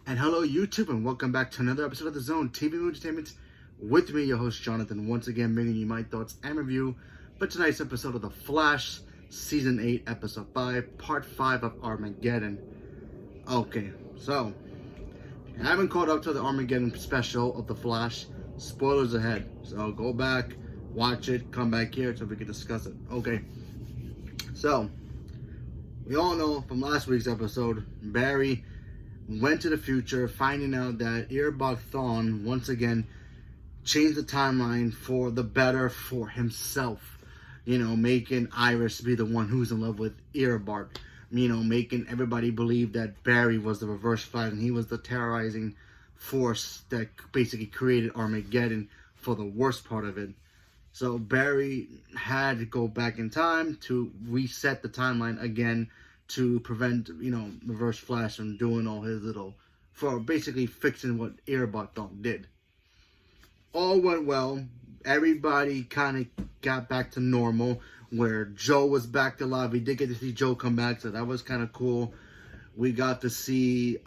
And hello, YouTube, and welcome back to another episode of The Zone TV Movie Entertainment with me, your host, Jonathan, once again bringing you my thoughts and review for tonight's episode of The Flash, Season 8, Episode 5, Part 5 of Armageddon. Okay, so, if you haven't caught up to the Armageddon special of The Flash, spoilers ahead. So, go back, watch it, come back here so we can discuss it. Okay, so, we all know from last week's episode, Barry went to the future, finding out that Eobard Thawne once again changed the timeline for the better for himself. You know, making Iris be the one who's in love with Eobard. You know, making everybody believe that Barry was the Reverse Flash and he was the terrorizing force that basically created Armageddon for the worst part of it. So Barry had to go back in time to reset the timeline again to prevent, you know, Reverse Flash from doing all his little, for basically fixing what Eobard Thawne did. All went well. Everybody kind of got back to normal, where Joe was back alive. We did get to see Joe come back, so that was kind of cool. We got to see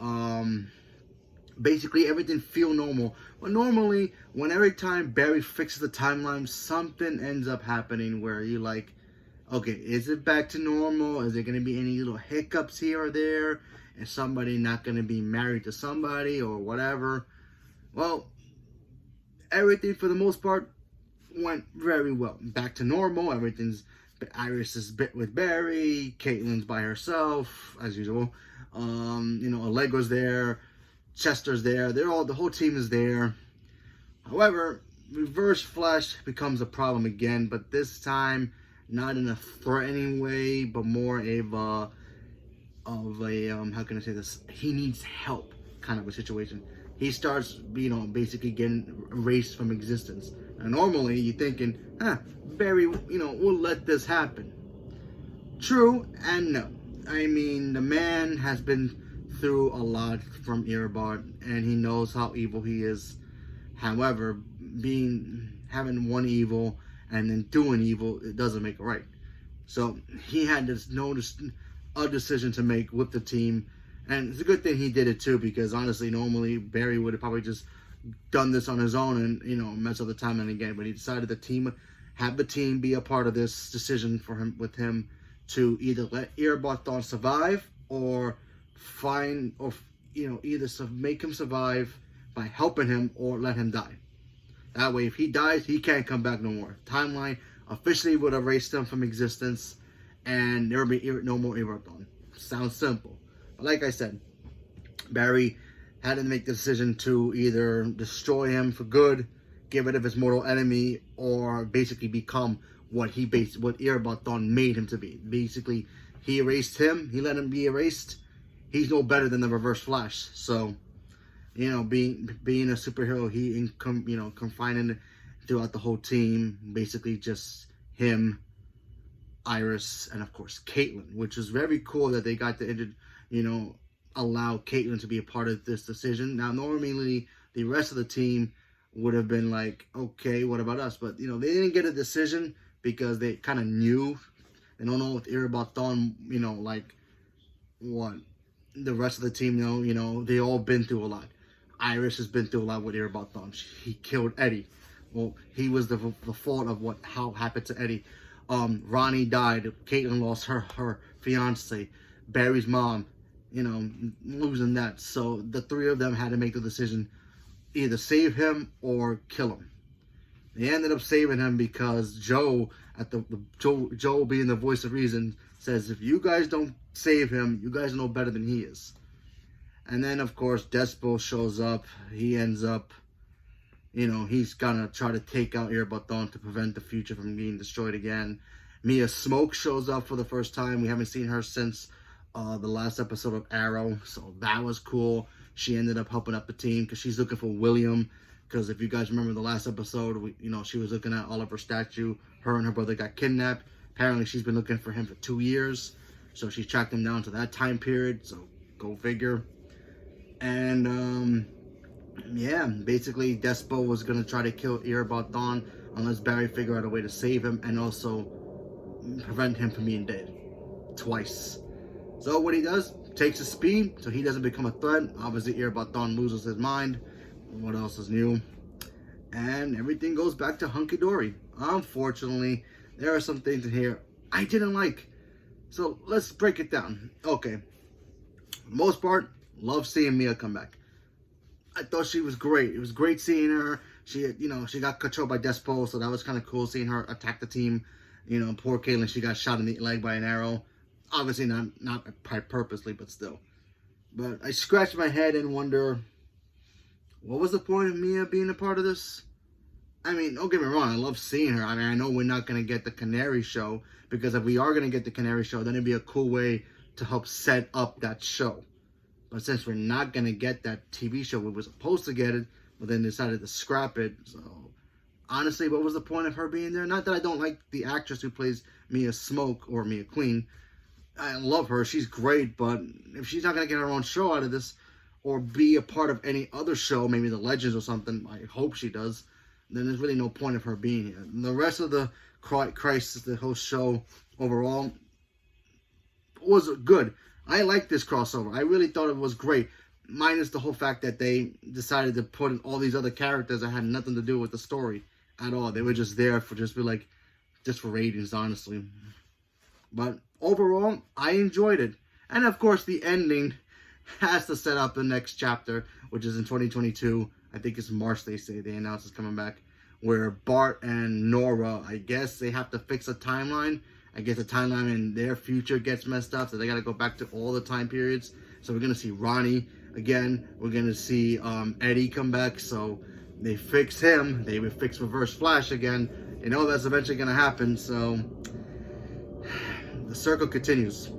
basically everything feel normal. But normally, when every time Barry fixes the timeline, something ends up happening where you're like, okay, is it back to normal? Is there going to be any little hiccups here or there? Is somebody not going to be married to somebody or whatever? Well, everything for the most part went very well. Back to normal. Everything's, Iris is with Barry. Caitlin's by herself, as usual. You know, Allegra's there. Chester's there. They're all, the whole team is there. However, Reverse Flash becomes a problem again, but this time not in a threatening way, but more of a how can I say this? He needs help kind of a situation. He starts, you know, basically getting erased from existence. And normally you're thinking, Barry, you know, will let this happen. True and no. I mean, the man has been through a lot from Eobard, and he knows how evil he is. However, having one evil and then doing evil, it doesn't make it right. So he had this a decision to make with the team, and it's a good thing he did it too, because honestly, normally Barry would have probably just done this on his own and, you know, mess up the timeline again. But he decided have the team be a part of this decision for him, with him, to either let Eobard Thawne survive or either make him survive by helping him or let him die. That way, if he dies, he can't come back no more. Timeline officially would erase him from existence, and there would be no more Eobard Thawne. Sounds simple. But like I said, Barry had to make the decision to either destroy him for good, get rid of his mortal enemy, or basically become what Eobard Thawne made him to be. Basically, he erased him. He let him be erased. He's no better than the Reverse Flash. So, you know, being a superhero, he confining throughout the whole team, basically just him, Iris, and of course Caitlin, which was very cool that they got to, you know, allow Caitlin to be a part of this decision. Now, normally the rest of the team would have been like, okay, what about us? But, you know, they didn't get a decision because they kind of knew. They don't know with Eobard Thawne, you know, like what the rest of the team know. You know, they all been through a lot. Iris has been through a lot with Eobard Thawne. He killed Eddie. Well, he was the fault of how happened to Eddie. Ronnie died. Caitlin lost her fiance. Barry's mom, you know, losing that. So the three of them had to make the decision, either save him or kill him. They ended up saving him because Joe, Joe being the voice of reason, says, if you guys don't save him, you guys know better than he is. And then, of course, Despo shows up. He ends up, you know, he's gonna try to take out Eobard Thawne to prevent the future from being destroyed again. Mia Smoke shows up for the first time. We haven't seen her since the last episode of Arrow, so that was cool. She ended up helping up the team because she's looking for William. Because if you guys remember the last episode, you know, she was looking at Oliver's statue. Her and her brother got kidnapped. Apparently, she's been looking for him for 2 years. So she tracked him down to that time period. So go figure. And yeah, basically Despo was gonna try to kill Eobard Thawne unless Barry figured out a way to save him and also prevent him from being dead twice. So what he does, takes his speed so he doesn't become a threat. Obviously, Eobard Thawne loses his mind. What else is new? And everything goes back to hunky-dory. Unfortunately, there are some things in here I didn't like. So let's break it down. Okay. For the most part, love seeing Mia come back. I thought she was great. It was great seeing her. She got controlled by Despo, so that was kind of cool seeing her attack the team. Poor Caitlyn, she got shot in the leg by an arrow. Obviously not purposely, but still. But I scratched my head and wonder, what was the point of Mia being a part of this? I mean, don't get me wrong, I love seeing her. I mean, I know we're not going to get the Canary show, because if we are going to get the Canary show, then it'd be a cool way to help set up that show. But since we're not going to get that TV show, we were supposed to get it, but then decided to scrap it. So, honestly, what was the point of her being there? Not that I don't like the actress who plays Mia Smoke, or Mia Queen. I love her. She's great, but if she's not going to get her own show out of this, or be a part of any other show, maybe The Legends or something, I hope she does, then there's really no point of her being here. And the rest of the Crisis, the whole show overall, was good. I liked this crossover. I really thought it was great. Minus the whole fact that they decided to put in all these other characters that had nothing to do with the story at all. They were just there for just for ratings, honestly. But overall, I enjoyed it. And of course, the ending has to set up the next chapter, which is in 2022. I think it's March, they say. They announced it's coming back. Where Bart and Nora, I guess they have to fix a timeline. I guess the timeline in their future gets messed up, so they got to go back to all the time periods. So we're going to see Ronnie again. We're going to see Eddie come back. So they fix him. They would fix Reverse Flash again. You know that's eventually going to happen. So the circle continues.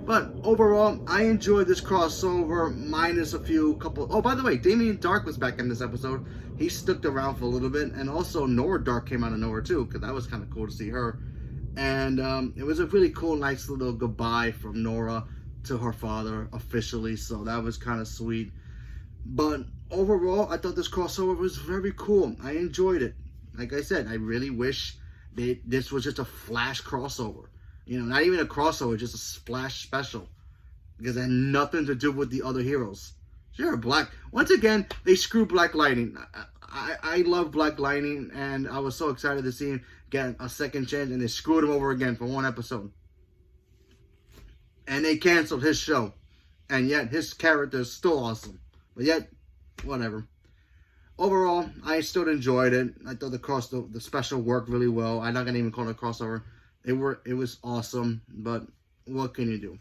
But overall, I enjoyed this crossover, minus a couple. Oh, by the way, Damien Dark was back in this episode. He stuck around for a little bit. And also Nora Dark came out of nowhere too, because that was kind of cool to see her. And it was a really cool, nice little goodbye from Nora to her father officially. So that was kind of sweet. But overall, I thought this crossover was very cool. I enjoyed it. Like I said, I really wish this was just a Flash crossover. Not even a crossover, just a Flash special. Because it had nothing to do with the other heroes. Sure, once again, they screw Black Lightning. I love Black Lightning, and I was so excited to see him get a second chance, and they screwed him over again for one episode. And they canceled his show. And yet, his character is still awesome. But yet, whatever. Overall, I still enjoyed it. I thought the special worked really well. I'm not going to even call it a crossover. It was awesome, but what can you do?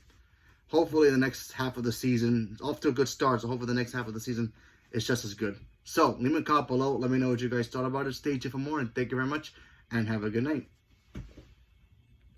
Hopefully the next half of the season, it's off to a good start, so hopefully the next half of the season is just as good. So, leave me a comment below. Let me know what you guys thought about it. Stay tuned for more, and thank you very much, and have a good night.